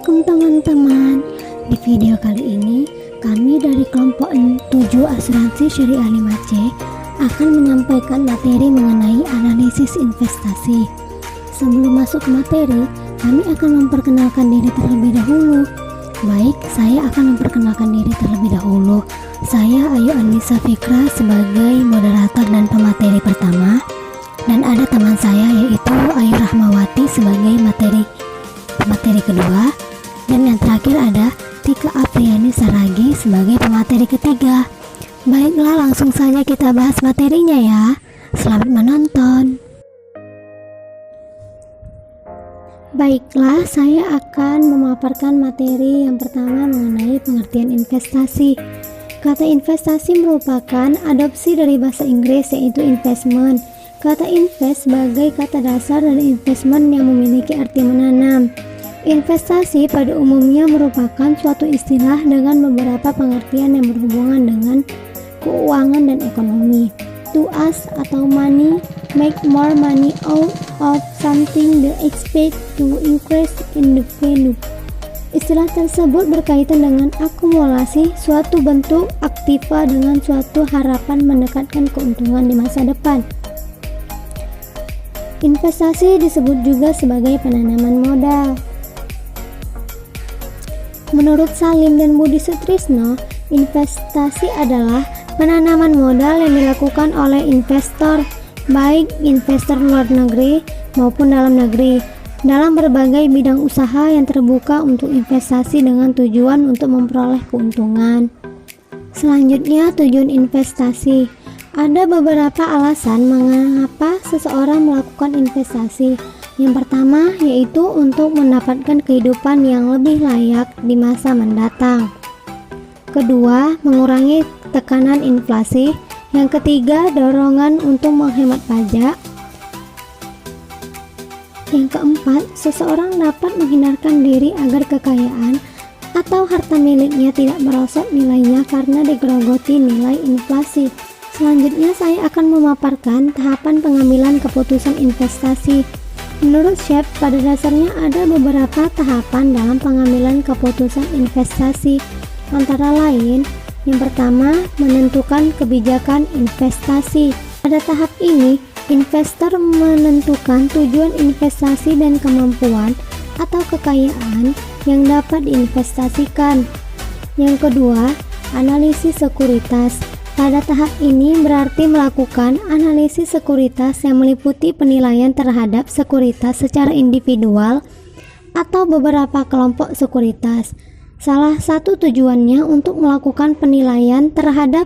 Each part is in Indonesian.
Assalamualaikum teman-teman. Di video kali ini kami dari kelompok 7 Asuransi Syariah 5C akan menyampaikan materi mengenai analisis investasi. Sebelum masuk ke materi, kami akan memperkenalkan diri terlebih dahulu. Baik, saya akan memperkenalkan diri terlebih dahulu. Saya Ayu Anissa Fikra sebagai moderator dan pemateri pertama, dan ada teman saya yaitu Ayu Rahmawati sebagai pemateri kedua, dan yang terakhir ada Tika Apriani Saragi sebagai pemateri ketiga. Baiklah, langsung saja kita bahas materinya ya. Selamat menonton. Baiklah, saya akan memaparkan materi yang pertama mengenai pengertian investasi. Kata investasi merupakan adopsi dari bahasa Inggris yaitu investment. Kata invest sebagai kata dasar dari investment yang memiliki arti menanam. Investasi pada umumnya merupakan suatu istilah dengan beberapa pengertian yang berhubungan dengan keuangan dan ekonomi. To ask atau money, make more money out of something the expect to increase in the value. Istilah tersebut berkaitan dengan akumulasi suatu bentuk aktiva dengan suatu harapan mendekatkan keuntungan di masa depan. Investasi disebut juga sebagai penanaman modal. Menurut Salim dan Budi Sutrisno, investasi adalah penanaman modal yang dilakukan oleh investor, baik investor luar negeri maupun dalam negeri, dalam berbagai bidang usaha yang terbuka untuk investasi dengan tujuan untuk memperoleh keuntungan. Selanjutnya, tujuan investasi. Ada beberapa alasan mengapa seseorang melakukan investasi. Yang pertama yaitu untuk mendapatkan kehidupan yang lebih layak di masa mendatang. Kedua, mengurangi tekanan inflasi. Yang ketiga, dorongan untuk menghemat pajak. Yang keempat, seseorang dapat menghindarkan diri agar kekayaan atau harta miliknya tidak merosot nilainya karena digerogoti nilai inflasi. Selanjutnya saya akan memaparkan tahapan pengambilan keputusan investasi. Menurut Shep, pada dasarnya ada beberapa tahapan dalam pengambilan keputusan investasi. Antara lain, yang pertama, menentukan kebijakan investasi. Pada tahap ini, investor menentukan tujuan investasi dan kemampuan atau kekayaan yang dapat diinvestasikan. Yang kedua, analisis sekuritas. Pada tahap ini berarti melakukan analisis sekuritas yang meliputi penilaian terhadap sekuritas secara individual atau beberapa kelompok sekuritas. Salah satu tujuannya untuk melakukan penilaian terhadap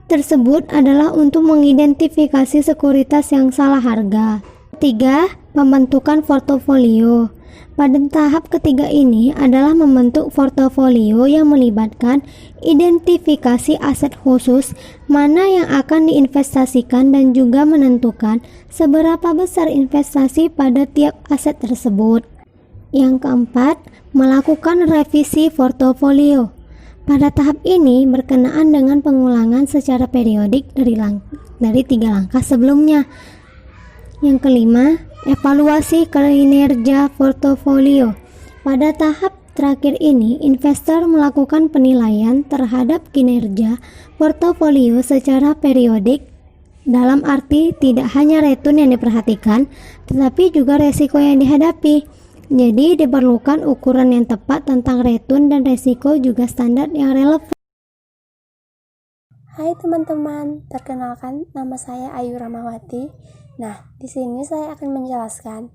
tersebut adalah untuk mengidentifikasi sekuritas yang salah harga. Ketiga, pembentukan portofolio. Pada tahap ketiga ini adalah membentuk portofolio yang melibatkan identifikasi aset khusus mana yang akan diinvestasikan dan juga menentukan seberapa besar investasi pada tiap aset tersebut. Yang keempat, melakukan revisi portofolio. Pada tahap ini berkenaan dengan pengulangan secara periodik dari 3 langkah sebelumnya. Yang kelima, evaluasi kinerja portofolio. Pada tahap terakhir ini, investor melakukan penilaian terhadap kinerja portofolio secara periodik, dalam arti tidak hanya return yang diperhatikan, tetapi juga resiko yang dihadapi. Jadi diperlukan ukuran yang tepat tentang return dan resiko juga standar yang relevan. Hai teman-teman, perkenalkan nama saya Ayu Rahmawati. Nah, di sini saya akan menjelaskan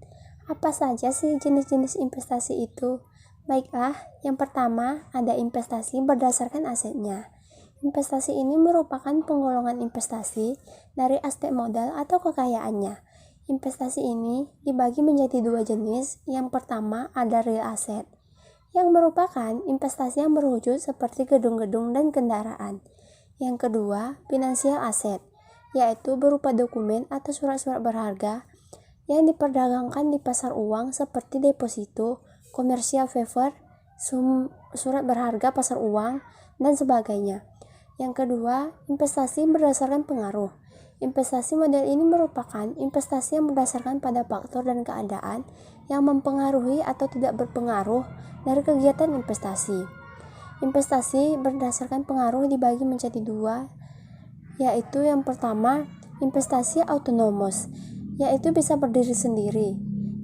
apa saja sih jenis-jenis investasi itu. Baiklah, yang pertama ada investasi berdasarkan asetnya. Investasi ini merupakan penggolongan investasi dari aset modal atau kekayaannya. Investasi ini dibagi menjadi 2 jenis. Yang pertama ada real asset, yang merupakan investasi yang berwujud seperti gedung-gedung dan kendaraan. Yang kedua, financial asset, yaitu berupa dokumen atau surat-surat berharga yang diperdagangkan di pasar uang seperti deposito, commercial paper, surat berharga pasar uang, dan sebagainya. Yang kedua, investasi berdasarkan pengaruh. Investasi model ini merupakan investasi yang berdasarkan pada faktor dan keadaan yang mempengaruhi atau tidak berpengaruh dari kegiatan investasi. Investasi berdasarkan pengaruh dibagi menjadi dua, yaitu yang pertama, investasi autonomous, yaitu bisa berdiri sendiri.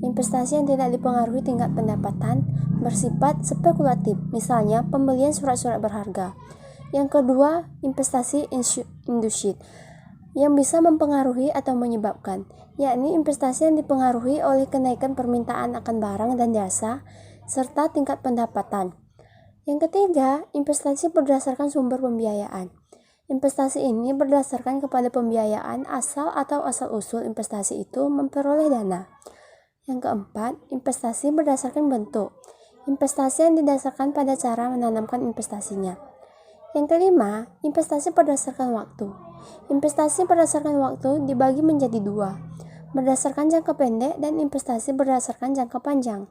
Investasi yang tidak dipengaruhi tingkat pendapatan bersifat spekulatif, misalnya pembelian surat-surat berharga. Yang kedua, investasi induced, yang bisa mempengaruhi atau menyebabkan, yakni investasi yang dipengaruhi oleh kenaikan permintaan akan barang dan jasa, serta tingkat pendapatan. Yang ketiga, investasi berdasarkan sumber pembiayaan. Investasi ini berdasarkan kepada pembiayaan asal atau asal-usul investasi itu memperoleh dana. Yang keempat, investasi berdasarkan bentuk. Investasi yang didasarkan pada cara menanamkan investasinya. Yang kelima, investasi berdasarkan waktu. Investasi berdasarkan waktu dibagi menjadi dua, berdasarkan jangka pendek dan investasi berdasarkan jangka panjang.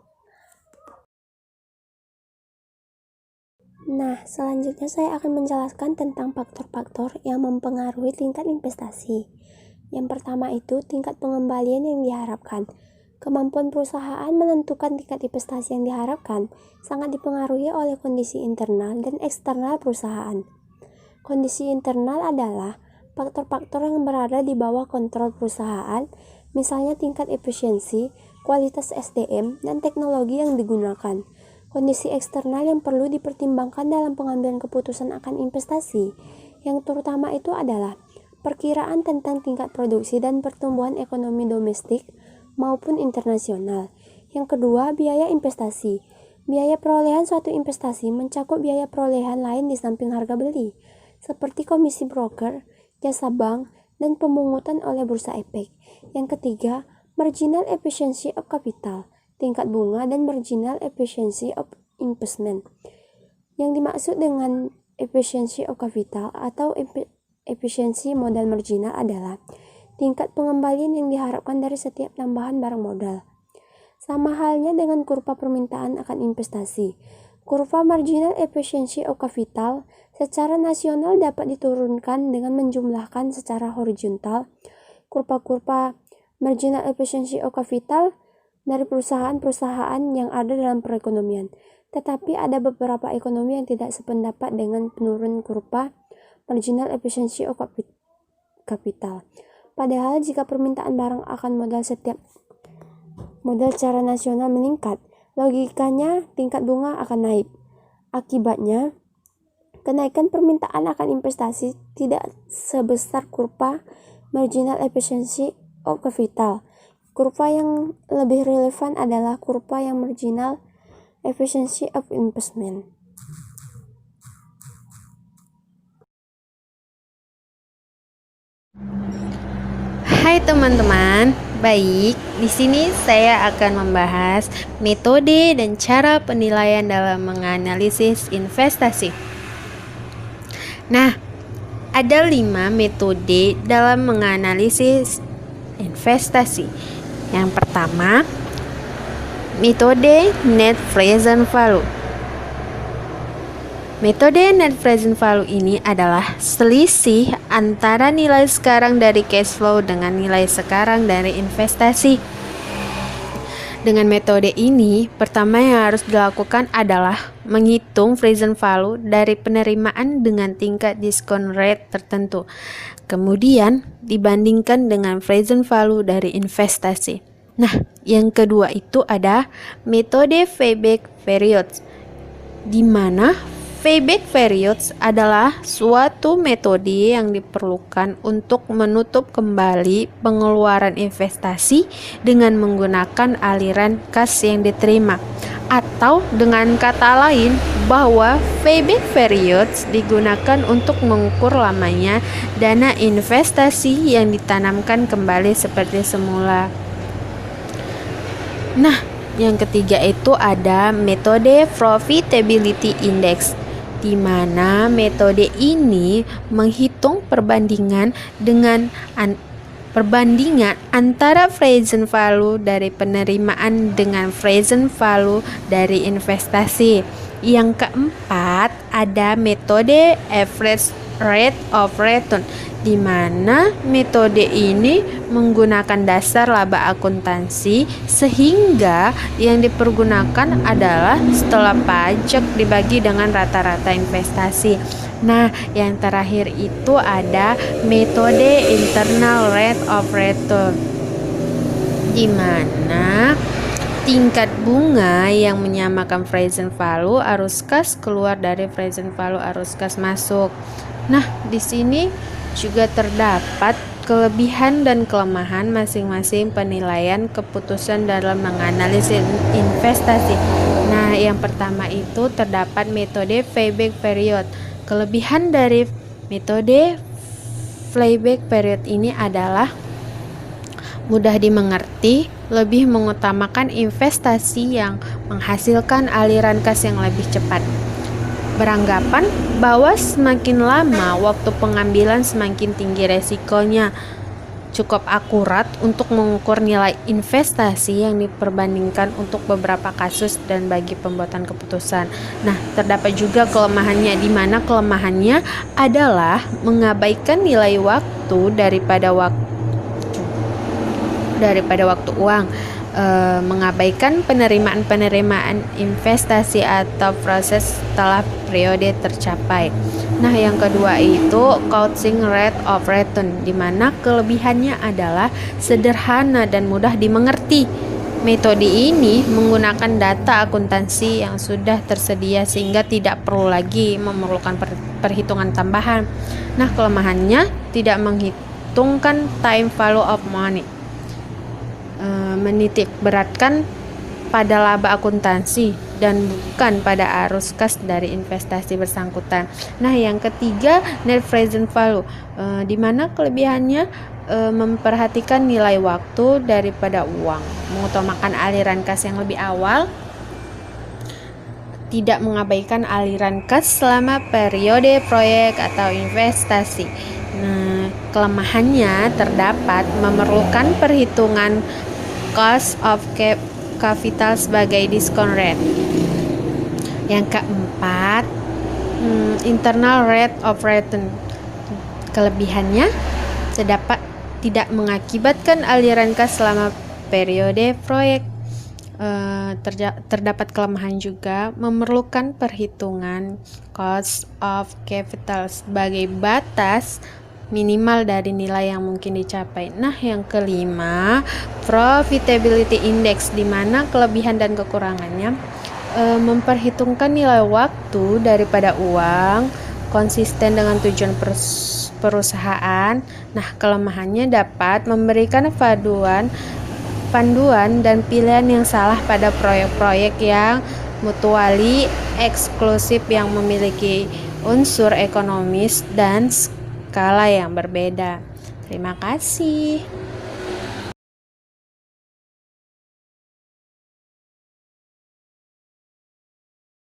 Nah, selanjutnya saya akan menjelaskan tentang faktor-faktor yang mempengaruhi tingkat investasi. Yang pertama itu tingkat pengembalian yang diharapkan. Kemampuan perusahaan menentukan tingkat investasi yang diharapkan sangat dipengaruhi oleh kondisi internal dan eksternal perusahaan. Kondisi internal adalah faktor-faktor yang berada di bawah kontrol perusahaan, misalnya tingkat efisiensi, kualitas SDM, dan teknologi yang digunakan. Kondisi eksternal yang perlu dipertimbangkan dalam pengambilan keputusan akan investasi, yang terutama itu adalah perkiraan tentang tingkat produksi dan pertumbuhan ekonomi domestik maupun internasional. Yang kedua, biaya investasi. Biaya perolehan suatu investasi mencakup biaya perolehan lain di samping harga beli, seperti komisi broker, jasa bank, dan pemungutan oleh bursa efek. Yang ketiga, marginal efficiency of capital, tingkat bunga dan marginal efficiency of investment. Yang dimaksud dengan efficiency of capital atau efisiensi modal marginal adalah tingkat pengembalian yang diharapkan dari setiap tambahan barang modal. Sama halnya dengan kurva permintaan akan investasi. Kurva marginal efficiency of capital secara nasional dapat diturunkan dengan menjumlahkan secara horizontal kurva-kurva marginal efficiency of capital dari perusahaan-perusahaan yang ada dalam perekonomian. Tetapi ada beberapa ekonomi yang tidak sependapat dengan penurun kurva marginal efficiency of capital. Padahal jika permintaan barang akan modal secara nasional meningkat, logikanya tingkat bunga akan naik. Akibatnya, kenaikan permintaan akan investasi tidak sebesar kurva marginal efficiency of capital. Kurva yang lebih relevan adalah kurva yang marginal efficiency of investment. Hai teman-teman, baik. Di sini saya akan membahas metode dan cara penilaian dalam menganalisis investasi. Nah, ada 5 metode dalam menganalisis investasi. Yang pertama, metode net present value. Metode net present value ini adalah selisih antara nilai sekarang dari cash flow dengan nilai sekarang dari investasi. Dengan metode ini, pertama yang harus dilakukan adalah menghitung present value dari penerimaan dengan tingkat discount rate tertentu. Kemudian dibandingkan dengan present value dari investasi. Nah, yang kedua itu ada metode payback periods, di mana payback periods adalah suatu metode yang diperlukan untuk menutup kembali pengeluaran investasi dengan menggunakan aliran kas yang diterima. Atau dengan kata lain, bahwa payback periods digunakan untuk mengukur lamanya dana investasi yang ditanamkan kembali seperti semula. Nah, yang ketiga itu ada metode profitability index, di mana metode ini menghitung perbandingan antara present value dari penerimaan dengan present value dari investasi. Yang keempat ada metode average rate of return, di mana metode ini menggunakan dasar laba akuntansi sehingga yang dipergunakan adalah setelah pajak dibagi dengan rata-rata investasi. Nah, yang terakhir itu ada metode internal rate of return, di mana tingkat bunga yang menyamakan present value arus kas keluar dari present value arus kas masuk. Nah, di sini juga terdapat kelebihan dan kelemahan masing-masing penilaian keputusan dalam menganalisis investasi. Nah, yang pertama itu terdapat metode payback period. Kelebihan dari metode payback period ini adalah mudah dimengerti, lebih mengutamakan investasi yang menghasilkan aliran kas yang lebih cepat. Beranggapan bahwa semakin lama waktu pengambilan semakin tinggi resikonya. Cukup akurat untuk mengukur nilai investasi yang diperbandingkan untuk beberapa kasus dan bagi pembuatan keputusan. Nah, terdapat juga kelemahannya, di mana kelemahannya adalah mengabaikan nilai waktu daripada waktu uang, mengabaikan penerimaan investasi atau proses setelah periode tercapai. Nah, yang kedua itu counting rate of return, di mana kelebihannya adalah sederhana dan mudah dimengerti. Metode ini menggunakan data akuntansi yang sudah tersedia sehingga tidak perlu lagi memerlukan perhitungan tambahan. Nah, kelemahannya tidak menghitungkan time value of money, menitik beratkan pada laba akuntansi dan bukan pada arus kas dari investasi bersangkutan. Nah, yang ketiga net present value, di mana kelebihannya memperhatikan nilai waktu daripada uang, mengutamakan aliran kas yang lebih awal, tidak mengabaikan aliran kas selama periode proyek atau investasi. Nah, kelemahannya terdapat memerlukan perhitungan cost of capital sebagai discount rate. Yang keempat, internal rate of return. Kelebihannya terdapat tidak mengakibatkan aliran kas selama periode proyek. Terdapat kelemahan juga memerlukan perhitungan cost of capital sebagai batas minimal dari nilai yang mungkin dicapai. Nah, yang kelima, profitability index, di mana kelebihan dan kekurangannya memperhitungkan nilai waktu daripada uang konsisten dengan tujuan perusahaan. Nah, kelemahannya dapat memberikan panduan dan pilihan yang salah pada proyek-proyek yang mutually eksklusif yang memiliki unsur ekonomis dan skala yang berbeda. Terima kasih.